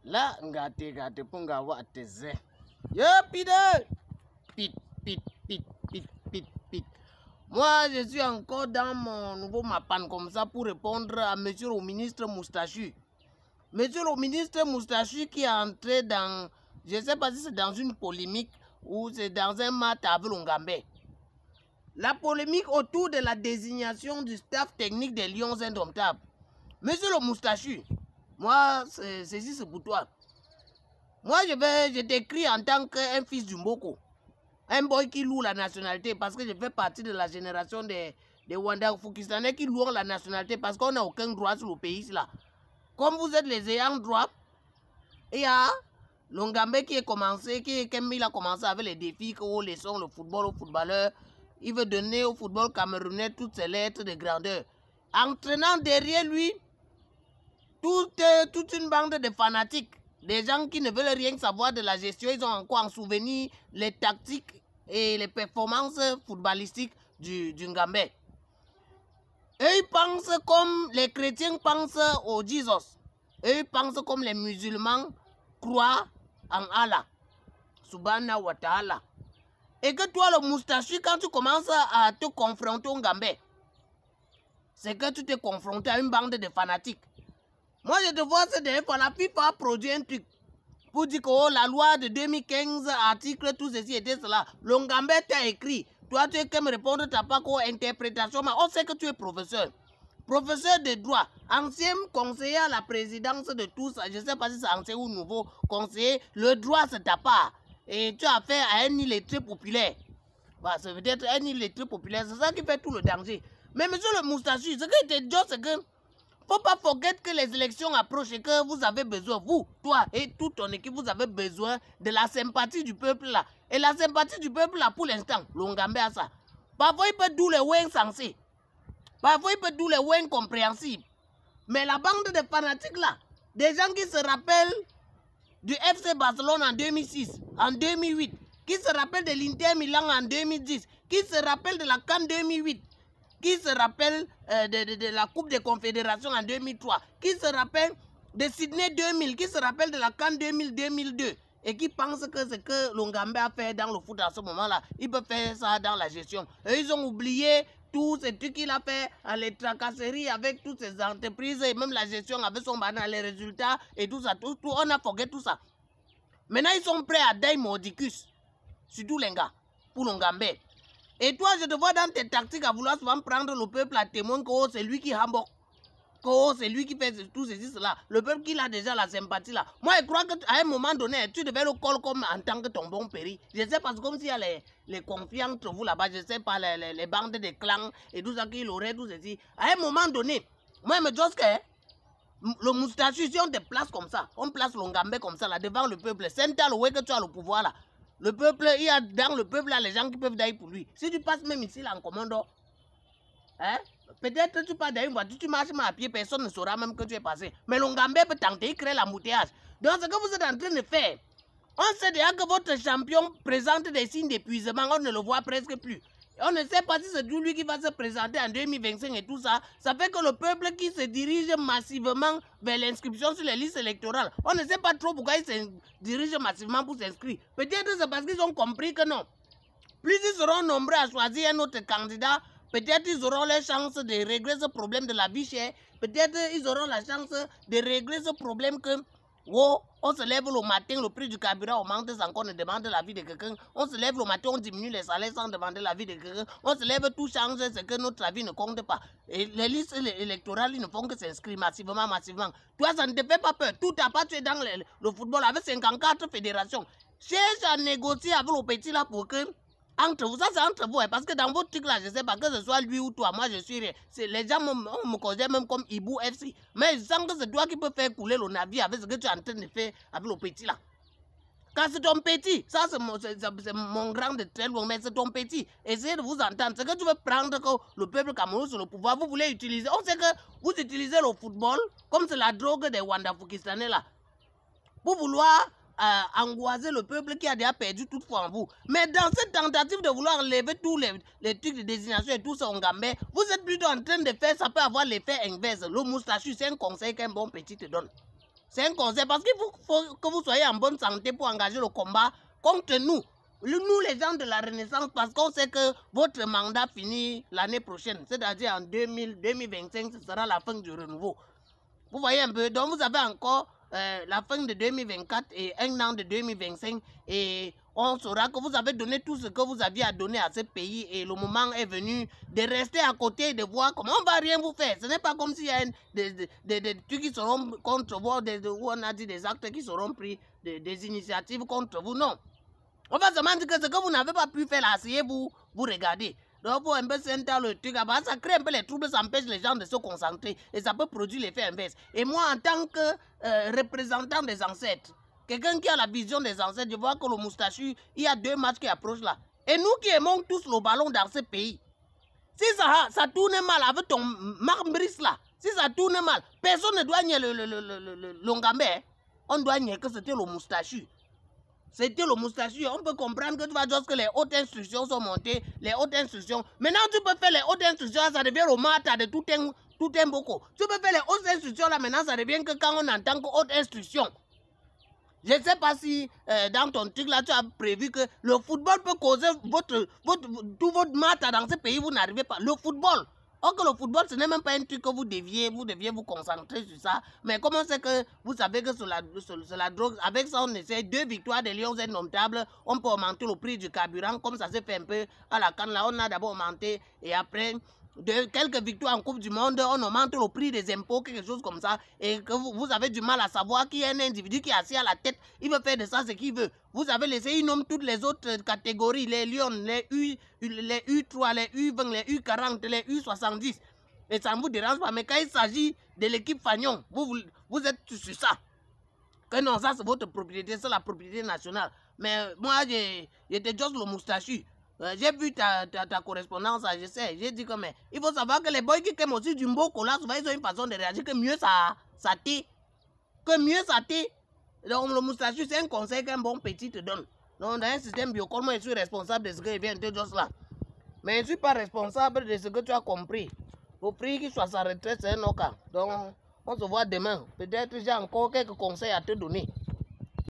Là, gâte pour avoir tes ailes. Yo, pide! Pit, pit, pit, pit, pit, pit. Moi, je suis encore dans mon nouveau mapan comme ça pour répondre à monsieur le ministre Moustachu. Monsieur le ministre Moustachu qui est entré dans, je ne sais pas si c'est dans une polémique ou c'est dans un match avec Longambé. La polémique autour de la désignation du staff technique des Lions Indomptables. Monsieur le Moustachu, moi, c'est pour toi. Moi, je t'écris en tant qu'un fils du Mboko. Un boy qui loue la nationalité parce que je fais partie de la génération des Wanda Fukistanais qui louent la nationalité parce qu'on n'a aucun droit sur le pays là. Comme vous êtes les ayants droit, il y a Longambé qui a commencé avec les défis que les sont le football aux footballeurs. Il veut donner au football camerounais toutes ses lettres de grandeur. Entraînant derrière lui toute une bande de fanatiques. Des gens qui ne veulent rien savoir de la gestion, ils ont encore en souvenir les tactiques et les performances footballistiques du Ngambé. Eux, ils pensent comme les chrétiens pensent au Jesus. Eux, ils pensent comme les musulmans croient en Allah. Subhanahu wa ta'ala. Et que toi, le Moustachu, quand tu commences à te confronter au Ngambé, c'est que tu t'es confronté à une bande de fanatiques. Moi, je te vois cette dernière fois, la FIFA a produit un truc pour dire que oh, la loi de 2015, article, tout ceci et cela. Le Ngambé t'a écrit. Toi, tu es qu'à me répondre, tu n'as pas quoi interprétation, mais on sait que tu es professeur. Professeur de droit, ancien conseiller à la présidence de tous, je ne sais pas si c'est ancien ou nouveau conseiller, le droit c'est ta part. Et tu as fait à un illettré populaire. Bah, ça veut dire un illettré populaire, c'est ça qui fait tout le danger. Mais monsieur le Moustachu, ce qui était dur, c'est que faut pas forget que les élections approchent et que vous avez besoin, vous, toi et toute ton équipe, vous avez besoin de la sympathie du peuple là. Et la sympathie du peuple là, pour l'instant, Longambé a ça. Parfois, il peut d'où les ouins sensés. Parfois, il peut d'où les ouins compréhensibles. Mais la bande de fanatiques là, des gens qui se rappellent du FC Barcelone en 2006, en 2008, qui se rappellent de l'Inter Milan en 2010, qui se rappellent de la CAN 2008, qui se rappelle de la Coupe des Confédérations en 2003, qui se rappelle de Sydney 2000, qui se rappelle de la CAN 2000-2002, et qui pense que ce que Longambé a fait dans le foot à ce moment-là, il peut faire ça dans la gestion. Et ils ont oublié tout ce truc qu'il a fait, les tracasseries avec toutes ces entreprises, et même la gestion avec son banal, les résultats, et tout ça, tout, on a forget tout ça. Maintenant, ils sont prêts à daï mordicus, surtout les gars, pour Longambé. Et toi, je te vois dans tes tactiques à vouloir souvent prendre le peuple à témoin que oh, c'est lui qui hamboque, que oh, c'est lui qui fait tout ceci, cela. Le peuple qui a déjà la sympathie là. Moi, je crois qu'à un moment donné, tu devais le coller comme en tant que ton bon péri. Je sais parce que comme s'il y a les conflits entre vous là-bas, je sais pas, les bandes de clans et tout ça qu'il aurait, tout ceci. À un moment donné, moi, je me dis que le Moustachu, si on te place comme ça, on place Longambé comme ça là, devant le peuple, c'est un tel ouais que tu as le pouvoir là. Le peuple, il y a dans le peuple là les gens qui peuvent d'ailleurs pour lui. Si tu passes même ici là en commando, hein, peut-être que tu passes dans une voiture, tu marches à pied, personne ne saura même que tu es passé. Mais Longambé peut tenter, il crée l'embouteillage. Donc ce que vous êtes en train de faire, on sait déjà que votre champion présente des signes d'épuisement, on ne le voit presque plus. On ne sait pas si c'est lui qui va se présenter en 2025 et tout ça. Ça fait que le peuple qui se dirige massivement vers l'inscription sur les listes électorales, on ne sait pas trop pourquoi ils se dirigent massivement pour s'inscrire. Peut-être c'est parce qu'ils ont compris que non. Plus ils seront nombreux à choisir un autre candidat, peut-être ils auront la chance de régler ce problème de la vie chère. Peut-être ils auront la chance de régler ce problème que oh, on se lève le matin, le prix du carburant augmente sans qu'on ne demande l'avis de quelqu'un. On se lève le matin, on diminue les salaires sans demander l'avis de quelqu'un. On se lève, tout change, c'est que notre avis ne compte pas. Et les listes électorales, ils ne font que s'inscrire massivement. Toi, ça ne te fait pas peur. Tout a pas tué dans le football avec 54 fédérations. Cherche à négocier avec le petit là pour que entre vous, ça c'est entre vous, hein, parce que dans votre truc là, je sais pas que ce soit lui ou toi, moi je suis rien. Les gens me considèrent même comme Ibou FC. Mais je sens que c'est toi qui peux faire couler le navire avec ce que tu es en train de faire avec le petit là. Quand c'est ton petit, ça c'est mon grand de très loin, mais c'est ton petit. Essayez de vous entendre. C'est que tu veux prendre le peuple camerounais sur le pouvoir, vous voulez utiliser. On sait que vous utilisez le football comme c'est la drogue des Wanda Fukistanais là. Pour vouloir angoisser le peuple qui a déjà perdu toute foi en vous. Mais dans cette tentative de vouloir enlever tous les trucs de désignation et tout ça, Ngambé, vous êtes plutôt en train de faire, ça peut avoir l'effet inverse. Le Moustachu, c'est un conseil qu'un bon petit te donne. C'est un conseil parce qu'il faut que vous soyez en bonne santé pour engager le combat contre nous. Nous, les gens de la Renaissance, parce qu'on sait que votre mandat finit l'année prochaine, c'est-à-dire en 2025, ce sera la fin du renouveau. Vous voyez un peu, donc vous avez encore la fin de 2024 et un an de 2025 et on saura que vous avez donné tout ce que vous aviez à donner à ce pays et le moment est venu de rester à côté et de voir comment on va rien vous faire. Ce n'est pas comme s'il y a des trucs qui seront contre vous, où on a dit des actes qui seront pris, des initiatives contre vous, non. On va seulement dire que ce que vous n'avez pas pu faire là, asseyez-vous, vous regardez. Donc, pour un peu sentir le truc, ça crée un peu les troubles, ça empêche les gens de se concentrer et ça peut produire l'effet inverse. Et moi, en tant que représentant des ancêtres, quelqu'un qui a la vision des ancêtres, je vois que le moustachu, il y a 2 matchs qui approchent là. Et nous qui aimons tous le ballon dans ce pays, si ça tourne mal avec ton marbrice là, si ça tourne mal, personne ne doit nier le Ngambé. On doit nier que c'était le moustachu. C'était le moustachu. On peut comprendre que tu vas dire que les hautes instructions sont montées, les hautes instructions. Maintenant, tu peux faire les hautes instructions, ça devient le matin de tout un boko. Tu peux faire les hautes instructions là, maintenant, ça devient que quand on entend que haute instruction. Je ne sais pas si dans ton truc là, tu as prévu que le football peut causer tout votre matin dans ce pays, vous n'arrivez pas. Le football. Or que le football, ce n'est même pas un truc que vous deviez vous concentrer sur ça. Mais comment c'est que vous savez que sur la drogue, avec ça, on essaie 2 victoires des Lions indomptables, on peut augmenter le prix du carburant, comme ça s'est fait un peu à la canne. Là, on a d'abord augmenté et après, de quelques victoires en Coupe du Monde, on augmente le prix des impôts, quelque chose comme ça, et que vous avez du mal à savoir qu'il y a un individu qui est assis à la tête, il veut faire de ça ce qu'il veut. Vous avez laissé, il nomme toutes les autres catégories, les Lions, les U3, les U20, les U40, les U70, et ça ne vous dérange pas, mais quand il s'agit de l'équipe Fagnon, vous êtes sur ça. Que non, ça c'est votre propriété, c'est la propriété nationale. Mais moi, j'étais juste le moustachu. J'ai vu ta correspondance, je sais. J'ai dit que mais il faut savoir que les boys qui aiment aussi du mboko là, souvent ils ont une façon de réagir que mieux ça t'est. Que mieux ça t'est. Donc le moustachu, c'est un conseil qu'un bon petit te donne. Donc dans un système biocol, moi je suis responsable de ce que vient de dire là. Mais je ne suis pas responsable de ce que tu as compris. Pour prier qu'il soit sa retraite, c'est un autre cas. Donc on se voit demain. Peut-être j'ai encore quelques conseils à te donner.